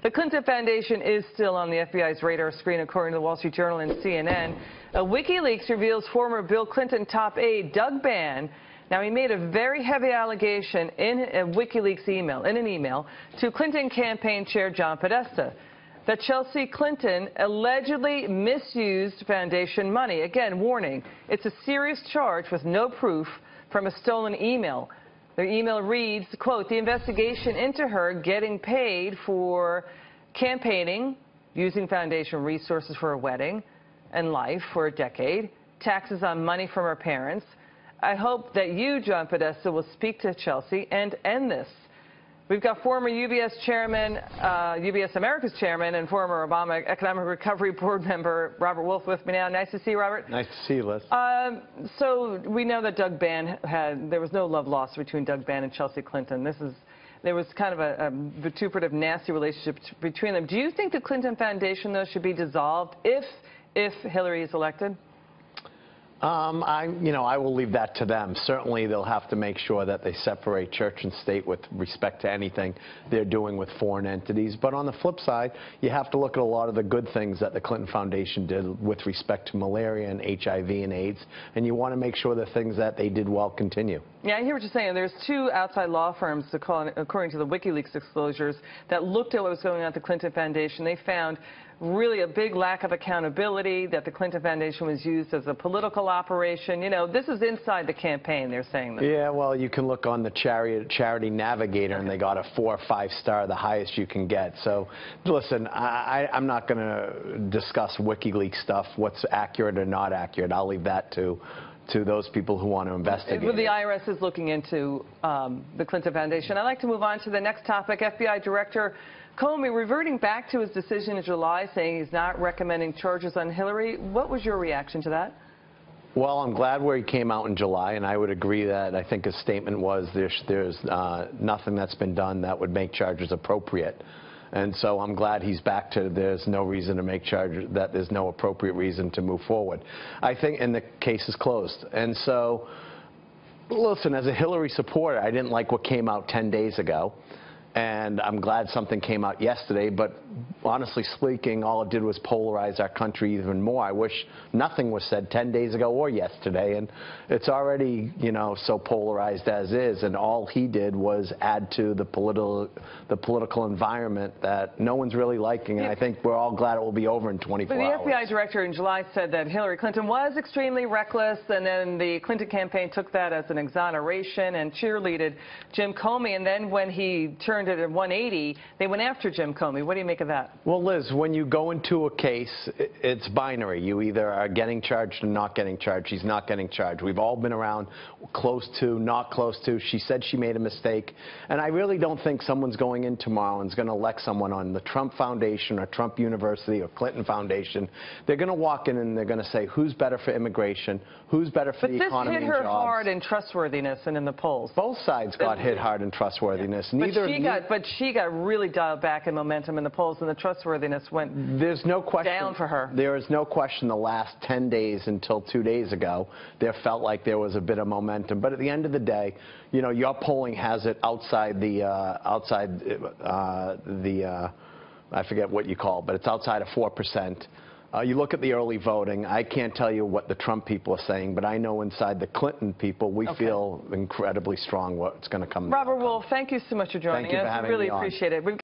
The Clinton Foundation is still on the FBI's radar screen, according to the Wall Street Journal and CNN. WikiLeaks reveals former Bill Clinton top aide Doug Bann. Now, he made a very heavy allegation in a WikiLeaks email, to Clinton campaign chair John Podesta, that Chelsea Clinton allegedly misused foundation money. Again, warning, it's a serious charge with no proof from a stolen email. The email reads, quote, the investigation into her getting paid for campaigning, using foundation resources for a wedding and life for a decade, taxes on money from her parents. I hope that you, John Podesta, will speak to Chelsea and end this. We've got former UBS chairman, UBS America's chairman, and former Obama Economic Recovery Board member Robert Wolf with me now. Nice to see you, Robert. Nice to see you, Liz. So we know that Doug Bann there was no love lost between Doug Bann and Chelsea Clinton. There was kind of a vituperative, nasty relationship between them. Do you think the Clinton Foundation, though, should be dissolved if Hillary is elected? I will leave that to them. Certainly, they'll have to make sure that they separate church and state with respect to anything they're doing with foreign entities. But on the flip side, you have to look at a lot of the good things that the Clinton Foundation did with respect to malaria and HIV and AIDS, and you want to make sure the things that they did well continue. Yeah, I hear what you're saying. There's two outside law firms, according to the WikiLeaks disclosures, that looked at what was going on at the Clinton Foundation. They found really a big lack of accountability, that the Clinton Foundation was used as a political operation. You know, this is inside the campaign, they're saying that. Yeah, well, you can look on the Charity Navigator, and they got a 4 or 5 star, the highest you can get. So, listen, I'm not going to discuss WikiLeaks stuff, what's accurate or not accurate. I'll leave that to those people who want to investigate. Well, the IRS is looking into the Clinton Foundation. I'd like to move on to the next topic. FBI Director Comey reverting back to his decision in July, saying he's not recommending charges on Hillary. What was your reaction to that? Well, I'm glad where he came out in July, and I would agree that I think his statement was there's nothing that's been done that would make charges appropriate. And so I'm glad he's back to there's no reason to make charges, that there's no appropriate reason to move forward. I think, and the case is closed. And so, listen, as a Hillary supporter, I didn't like what came out 10 days ago. And I'm glad something came out yesterday, but honestly speaking, all it did was polarize our country even more. I wish nothing was said 10 days ago or yesterday, and it's already, so polarized as is, and all he did was add to the political environment that no one's really liking, and I think we're all glad it will be over in 24 hours. But the FBI director in July said that Hillary Clinton was extremely reckless, and then the Clinton campaign took that as an exoneration and cheerleaded Jim Comey, and then when he turned it at 180, they went after Jim Comey. What do you make of that? Well, Liz, when you go into a case, it's binary. You either are getting charged or not getting charged. He's not getting charged. We've all been around close to, not close to. She said she made a mistake. And I really don't think someone's going in tomorrow and is going to elect someone on the Trump Foundation or Trump University or Clinton Foundation. They're going to walk in and they're going to say, who's better for immigration? Who's better for the economy and jobs? But this hit her hard in trustworthiness and in the polls. Both sides got hit hard in trustworthiness. Yeah. But she got really dialed back in momentum in the polls, and the trustworthiness went down for her. There is no question the last 10 days until 2 days ago, there felt like there was a bit of momentum. But at the end of the day, your polling has it outside the, I forget what you call it, but it's outside of 4%. You look at the early voting. I can't tell you what the Trump people are saying, but I know inside the Clinton people, we feel incredibly strong what's going to come. Robert Wolf, thank you so much for joining us. Thank you for having me on. Really appreciate it.